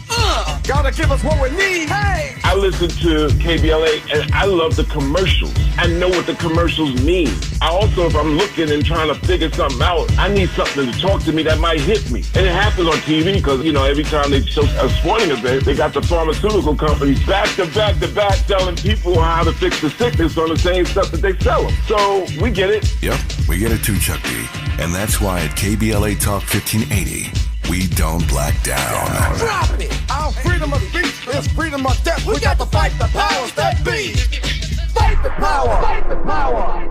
Gotta give us what we need. Hey. I listen to KBLA and I love the commercials. I know what the commercials mean. I also, if I'm looking and trying to figure something out, I need something to talk to me that might hit me. And it happens on TV because, you know, every time they show a sporting event, they got the pharmaceutical companies back to back to back telling people how to fix the sickness on the same stuff that they sell them. So we get it. Yep, we get it too, Chuck D. And that's why at KBLA Talk 1580, we don't black down. Drop it! Our freedom of speech is freedom of death. We got to fight the powers that be. Fight the power! Fight the power!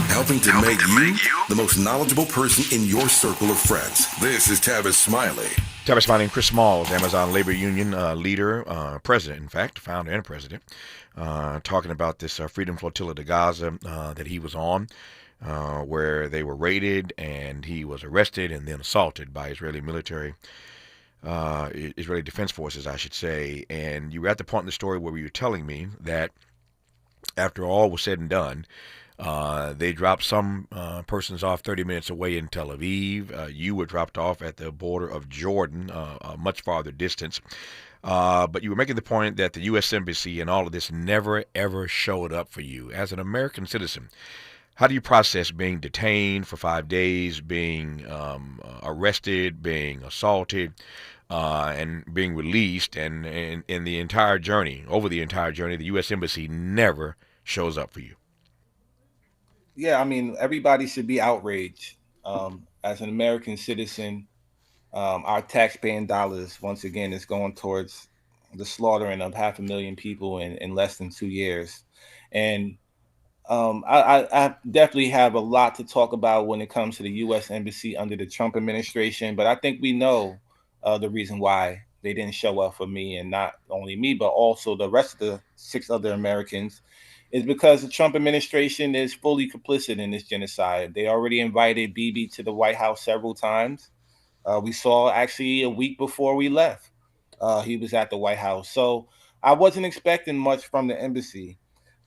Helping to make you the most knowledgeable person in your circle of friends. This is Tavis Smiley. Tavis Smiley and Chris Smalls, Amazon Labor Union leader, president, in fact, founder and president, talking about this Freedom Flotilla to Gaza that he was on. Where they were raided and he was arrested and then assaulted by Israeli Defense Forces, I should say. And you were at the point in the story where you were telling me that after all was said and done, they dropped some persons off 30 minutes away in Tel Aviv. You were dropped off at the border of Jordan, a much farther distance. But you were making the point that the U.S. Embassy and all of this never, ever showed up for you. As an American citizen, how do you process being detained for 5 days, being arrested, being assaulted, and being released, and in the entire journey, over the entire journey, the U.S. Embassy never shows up for you? Yeah, I mean, everybody should be outraged. As an American citizen, our taxpaying dollars, once again, is going towards the slaughtering of 500,000 people in less than 2 years. And I definitely have a lot to talk about when it comes to the U.S. Embassy under the Trump administration, but I think we know the reason why they didn't show up for me, and not only me, but also the rest of the 6 other Americans, is because the Trump administration is fully complicit in this genocide. They already invited Bibi to the White House several times. We saw actually a week before we left, he was at the White House. So I wasn't expecting much from the embassy.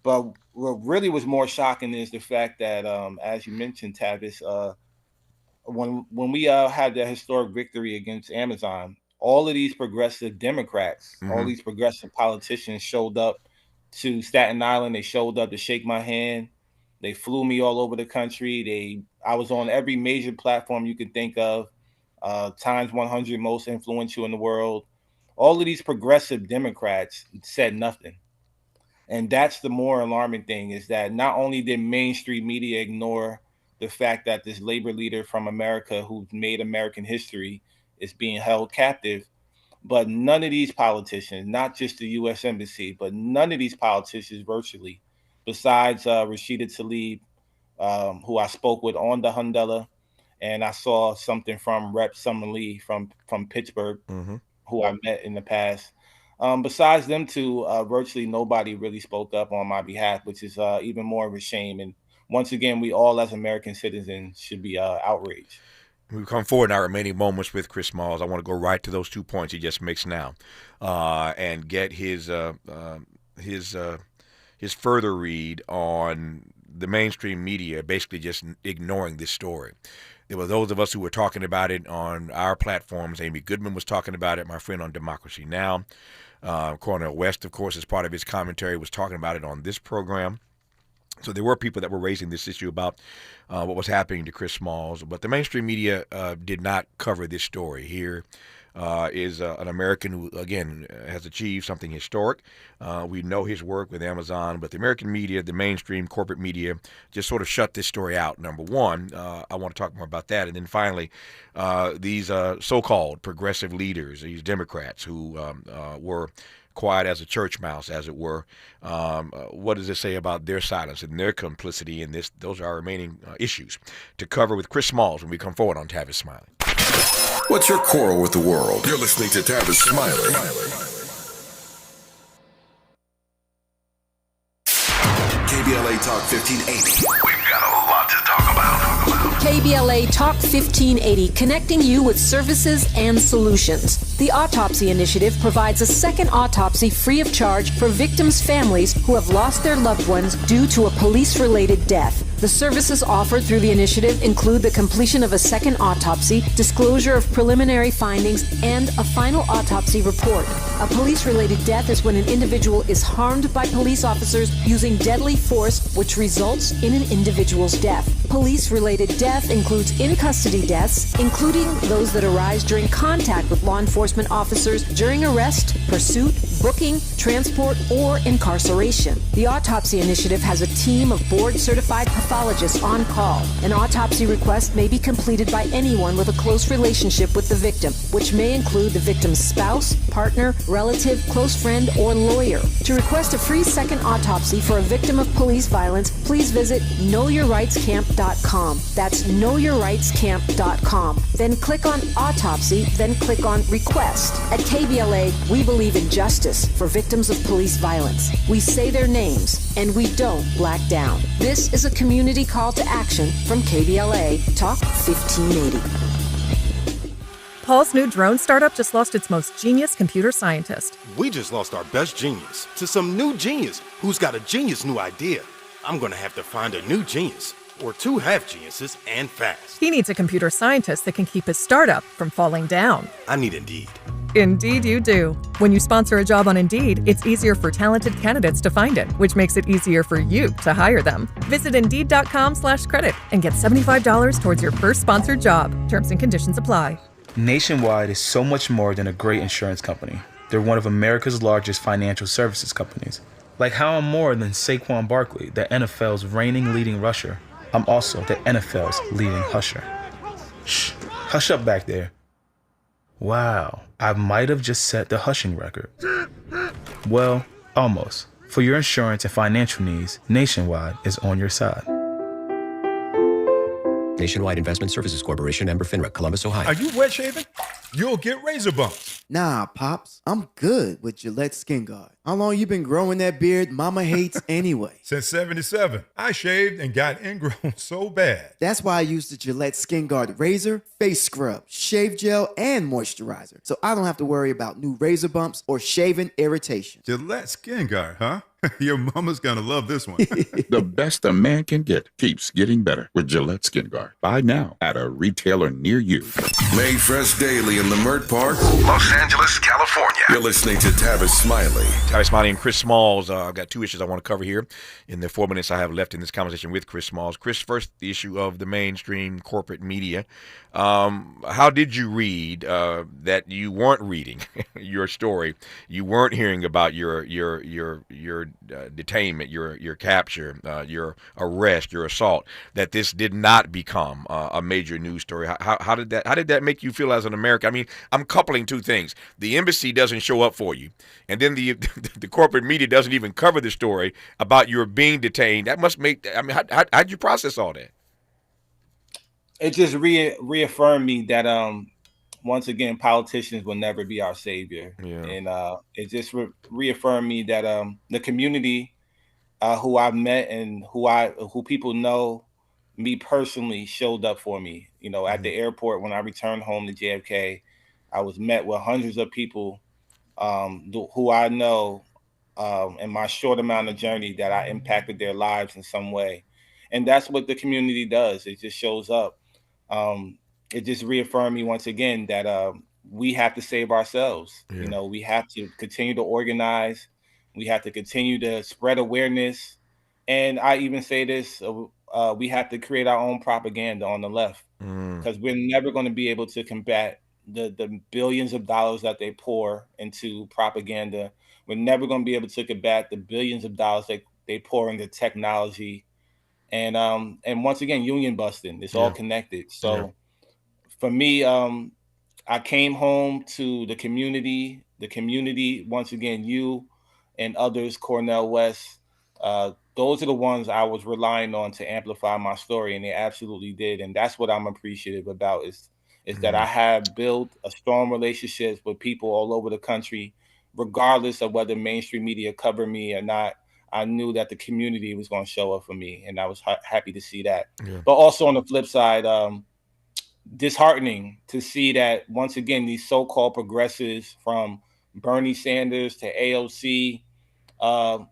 But what really was more shocking is the fact that, as you mentioned, Tavis, when we had that historic victory against Amazon, all of these progressive Democrats, all these progressive politicians showed up to Staten Island. They showed up to shake my hand. They flew me all over the country. I was on every major platform you could think of, Times 100 most influential in the world. All of these progressive Democrats said nothing. And that's the more alarming thing, is that not only did mainstream media ignore the fact that this labor leader from America who made American history is being held captive, but none of these politicians, not just the U.S. Embassy, but none of these politicians virtually, besides Rashida Tlaib, who I spoke with on the Hundela, and I saw something from Rep. Summer Lee from Pittsburgh, who I met in the past. Besides them two, virtually nobody really spoke up on my behalf, which is even more of a shame. And once again, we all as American citizens should be outraged. We come forward in our remaining moments with Chris Smalls. I want to go right to those 2 points he just makes now, and get his further read on the mainstream media basically just ignoring this story. There were those of us who were talking about it on our platforms. Amy Goodman was talking about it, my friend on Democracy Now! Cornel West, of course, as part of his commentary, was talking about it on this program. So there were people that were raising this issue about what was happening to Chris Smalls, but the mainstream media did not cover this story. Here is an American who, again, has achieved something historic. We know his work with Amazon, but the American media, the mainstream corporate media, just sort of shut this story out, number one. I want to talk more about that. And then finally, these so-called progressive leaders, these Democrats who were quiet as a church mouse, as it were. What does it say about their silence and their complicity in this? Those are our remaining issues to cover with Chris Smalls when we come forward on Tavis Smiley. What's your quarrel with the world? You're listening to Tavis Smiley. KBLA Talk 1580. We've got a lot to talk about. KBLA Talk 1580, connecting you with services and solutions. The Autopsy Initiative provides a second autopsy free of charge for victims' families who have lost their loved ones due to a police-related death. The services offered through the initiative include the completion of a second autopsy, disclosure of preliminary findings, and a final autopsy report. A police-related death is when an individual is harmed by police officers using deadly force, which results in an individual's death. Police-related death includes in-custody deaths, including those that arise during contact with law enforcement officers during arrest, pursuit, booking, transport, or incarceration. The Autopsy Initiative has a team of board-certified pathologists on call. An autopsy request may be completed by anyone with a close relationship with the victim, which may include the victim's spouse, partner, relative, close friend, or lawyer. To request a free second autopsy for a victim of police violence, please visit knowyourrightscamp.com. That's knowyourrightscamp.com. Then click on Autopsy, then click on Request. At KBLA, we believe in justice for victims of police violence. We say their names, and we don't black down. This is a community call to action from KBLA Talk 1580. Paul's new drone startup just lost its most genius computer scientist. We just lost our best genius to some new genius who's got a genius new idea. I'm going to have to find a new genius, or two half geniuses, and fast. He needs a computer scientist that can keep his startup from falling down. I need Indeed. Indeed you do. When you sponsor a job on Indeed, it's easier for talented candidates to find it, which makes it easier for you to hire them. Visit Indeed.com/credit and get $75 towards your first sponsored job. Terms and conditions apply. Nationwide is so much more than a great insurance company. They're one of America's largest financial services companies. Like how I'm more than Saquon Barkley, the NFL's reigning leading rusher. I'm also the NFL's leading husher. Shh, hush up back there. Wow, I might have just set the hushing record. Well, almost. For your insurance and financial needs, Nationwide is on your side. Nationwide Investment Services Corporation, member FINRA, Columbus, Ohio. Are you wet shaving? You'll get razor bumps. Nah, Pops. I'm good with Gillette Skin Guard. How long you been growing that beard Mama hates anyway? Since 77. I shaved and got ingrown so bad. That's why I use the Gillette Skin Guard razor, face scrub, shave gel, and moisturizer. So I don't have to worry about new razor bumps or shaving irritation. Gillette Skin Guard, huh? Your mama's gonna love this one. The best a man can get keeps getting better with Gillette Skin Guard. Buy now at a retailer near you. Made fresh daily in Leimert Park, Los Angeles, California. You're listening to Tavis Smiley. Tavis Smiley and Chris Smalls. I've got two issues I want to cover here in the 4 minutes I have left in this conversation with Chris Smalls. Chris, first, the issue of the mainstream corporate media. How did you read that you weren't reading your story? You weren't hearing about your detainment, your capture, your arrest, your assault. That this did not become a major news story. How did that make you feel as an American? I mean, I'm coupling two things. The embassy doesn't show up for you, and then the corporate media doesn't even cover the story about your being detained. That must make. I mean, how'd you process all that? It just reaffirmed me that once again, politicians will never be our savior. Yeah. And it just reaffirmed me that the community who I've met and who people know me personally showed up for me. You know, at the airport when I returned home to JFK, I was met with hundreds of people who I know in my short amount of journey that I impacted their lives in some way. And that's what the community does. It just shows up. It just reaffirmed me once again that we have to save ourselves. Yeah. You know, we have to continue to organize. We have to continue to spread awareness. And I even say this, we have to create our own propaganda on the left, because we're never going to be able to combat the billions of dollars that they pour into propaganda. We're never going to be able to combat the billions of dollars that they pour into technology. And once again, union busting. It's all connected. So for me, I came home to the community, once again, you and others, Cornell West, those are the ones I was relying on to amplify my story, and they absolutely did. And that's what I'm appreciative about is that I have built a strong relationships with people all over the country, regardless of whether mainstream media cover me or not. I knew that the community was going to show up for me, and I was happy to see that. Yeah. But also on the flip side, disheartening to see that once again these so-called progressives, from Bernie Sanders to AOC,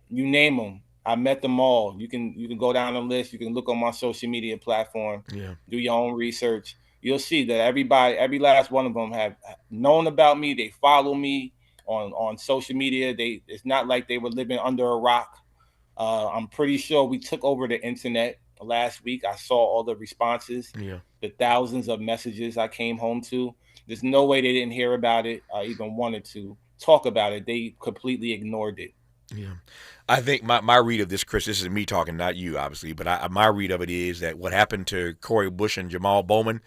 you name them, I met them all. You can go down the list. You can look on my social media platform. Yeah. Do your own research. You'll see that every last one of them have known about me. They follow me on social media. It's not like they were living under a rock. I'm pretty sure we took over the internet last week. I saw all the responses, the thousands of messages I came home to. There's no way they didn't hear about it or even wanted to talk about it. They completely ignored it. Yeah. I think my read of this, Chris, this is me talking, not you, obviously, but my read of it is that what happened to Cori Bush and Jamal Bowman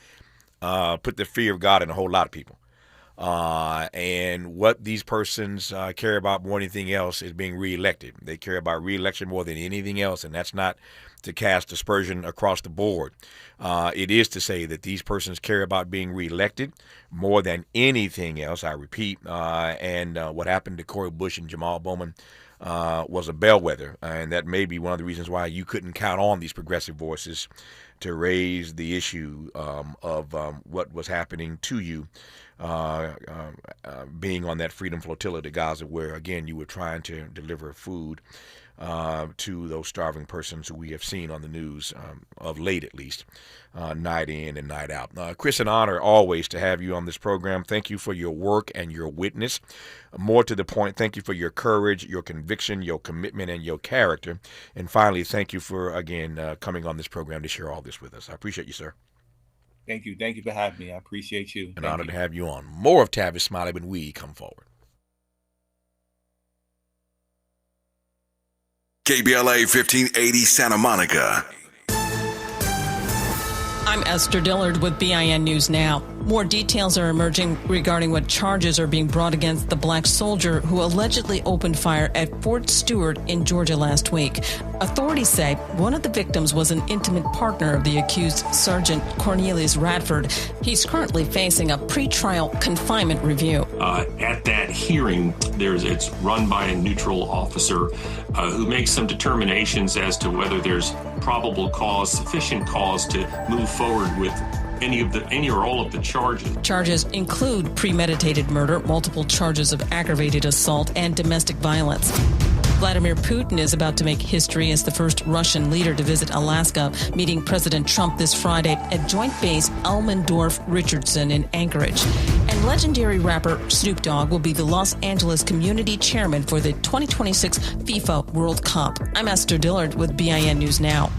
put the fear of God in a whole lot of people. And what these persons care about more than anything else is being reelected. They care about reelection more than anything else, and that's not to cast aspersion across the board. It is to say that these persons care about being reelected more than anything else, I repeat. And what happened to Cori Bush and Jamal Bowman was a bellwether, and that may be one of the reasons why you couldn't count on these progressive voices to raise the issue of what was happening to you being on that Freedom Flotilla to Gaza, where, again, you were trying to deliver food to those starving persons who we have seen on the news of late, at least, night in and night out. Chris, an honor always to have you on this program. Thank you for your work and your witness. More to the point, thank you for your courage, your conviction, your commitment, and your character. And finally, thank you for, again, coming on this program to share all this with us. I appreciate you, sir. Thank you. Thank you for having me. I appreciate you. An honor to have you on. More of Tavis Smiley when we come forward. KBLA 1580 Santa Monica. I'm Esther Dillard with BIN News Now. More details are emerging regarding what charges are being brought against the black soldier who allegedly opened fire at Fort Stewart in Georgia last week. Authorities say one of the victims was an intimate partner of the accused, Sergeant Cornelius Radford. He's currently facing a pretrial confinement review. At that hearing, it's run by a neutral officer who makes some determinations as to whether there's probable cause, sufficient cause to move forward with any or all of the charges. Charges include premeditated murder, multiple charges of aggravated assault, and domestic violence. Vladimir Putin is about to make history as the first Russian leader to visit Alaska, meeting President Trump this Friday at Joint Base Elmendorf-Richardson in Anchorage. And legendary rapper Snoop Dogg will be the Los Angeles community chairman for the 2026 FIFA World Cup. I'm Esther Dillard with BIN News Now.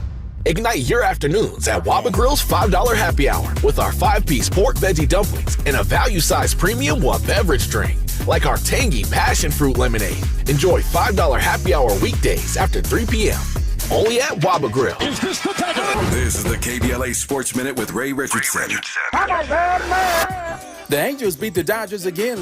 Ignite your afternoons at Waba Grill's $5 happy hour with our 5-piece pork veggie dumplings and a value-sized premium beverage drink, like our tangy passion fruit lemonade. Enjoy $5 happy hour weekdays after 3 p.m. Only at Waba Grill. This is the KBLA Sports Minute with Ray Richardson. The Angels beat the Dodgers again